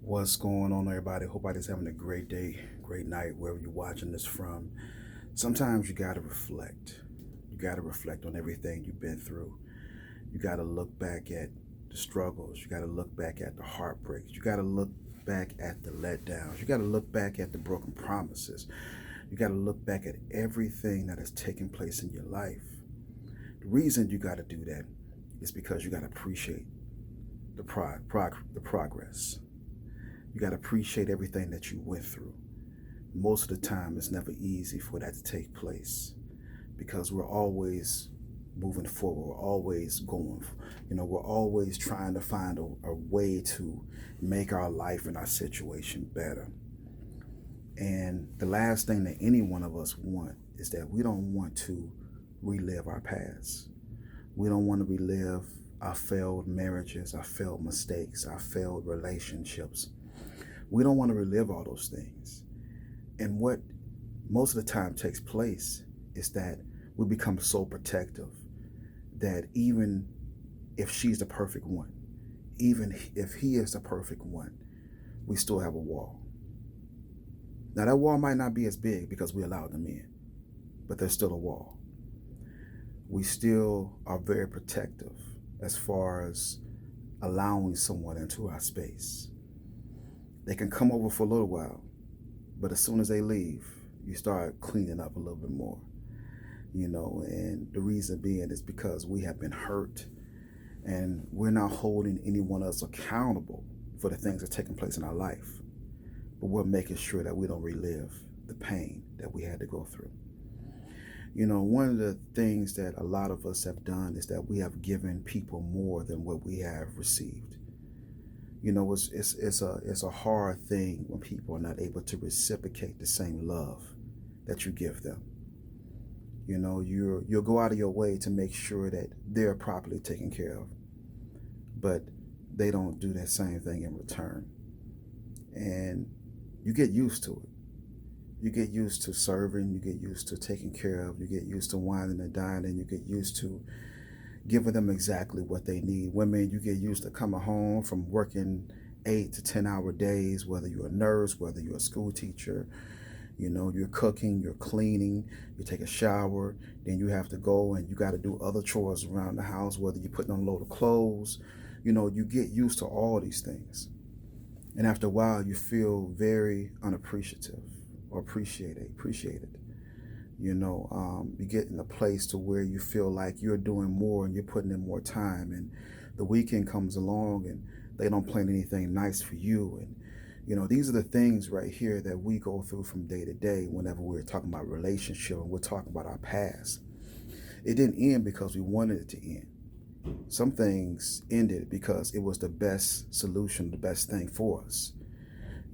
What's going on, everybody? Hope everybody's having a great day, great night, wherever you're watching this from. Sometimes you got to reflect. You got to reflect on everything you've been through. You got to look back at the struggles. You got to look back at the heartbreaks. You got to look back at the letdowns. You got to look back at the broken promises. You got to look back at everything that has taken place in your life. The reason you got to do that is because you got to appreciate the progress. You got to appreciate everything that you went through. Most of the time, it's never easy for that to take place because we're always moving forward. We're always going. We're always trying to find a way to make our life and our situation better. And the last thing that any one of us want is that we don't want to relive our past. We don't want to relive our failed marriages, our failed mistakes, our failed relationships. We don't want to relive all those things. And what most of the time takes place is that we become so protective that even if she's the perfect one, even if he is the perfect one, we still have a wall. Now, that wall might not be as big because we allowed them in, but there's still a wall. We still are very protective as far as allowing someone into our space. They can come over for a little while, but as soon as they leave, you start cleaning up a little bit more, and the reason being is because we have been hurt and we're not holding anyone else accountable for the things that are taking place in our life, but we're making sure that we don't relive the pain that we had to go through. One of the things that a lot of us have done is that we have given people more than what we have received. It's a hard thing when people are not able to reciprocate the same love that you give them. You'll go out of your way to make sure that they're properly taken care of, but they don't do that same thing in return. And you get used to it. You get used to serving, you get used to taking care of, you get used to whining and dining, you get used to giving them exactly what they need. Women, you get used to coming home from working 8 to 10 hour days, whether you're a nurse, whether you're a school teacher, you're cooking, you're cleaning, you take a shower, then you have to go and you got to do other chores around the house, whether you're putting on a load of clothes. You get used to all these things. And after a while, you feel very unappreciative or appreciated. You get in a place to where you feel like you're doing more and you're putting in more time, and the weekend comes along and they don't plan anything nice for you. And these are the things right here that we go through from day to day whenever we're talking about relationship and we're talking about our past. It didn't end because we wanted it to end. Some things ended because it was the best solution, the best thing for us.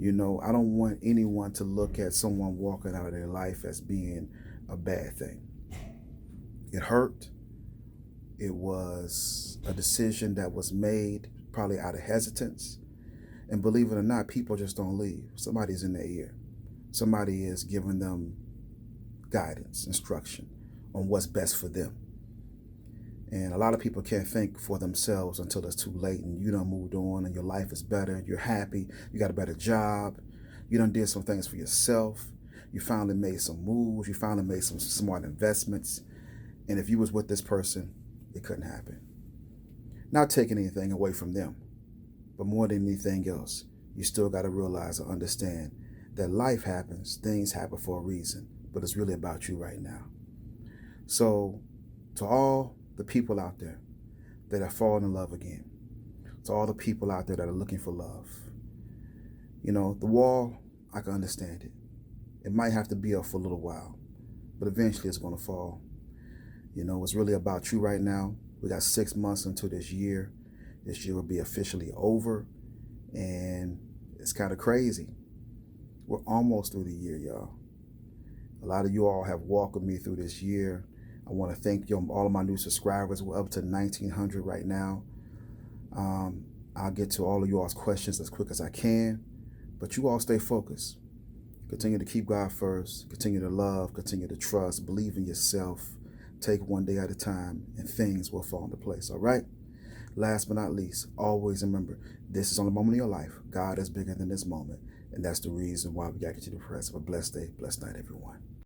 I don't want anyone to look at someone walking out of their life as being a bad thing. It hurt. It was a decision that was made probably out of hesitance. And believe it or not, people just don't leave. Somebody's in their ear. Somebody is giving them guidance, instruction on what's best for them. And a lot of people can't think for themselves until it's too late and you done moved on and your life is better, you're happy, you got a better job, you done did some things for yourself, you finally made some moves, you finally made some smart investments. And if you was with this person, it couldn't happen. Not taking anything away from them, but more than anything else, you still got to realize and understand that life happens, things happen for a reason, but it's really about you right now. So to all the people out there that are falling in love again, to all the people out there that are looking for love, the wall, I can understand it. It might have to be up for a little while, but eventually it's going to fall. It's really about you right now. We got 6 months into this year. This year will be officially over, and it's kind of crazy. We're almost through the year, y'all. A lot of you all have walked with me through this year. I want to thank you, all of my new subscribers. We're up to 1,900 right now. I'll get to all of you all's questions as quick as I can, but you all stay focused. Continue to keep God first. Continue to love. Continue to trust. Believe in yourself. Take one day at a time, and things will fall into place. All right? Last but not least, always remember, this is only a moment of your life. God is bigger than this moment. And that's the reason why we got to continue to press. Have a blessed day, blessed night, everyone.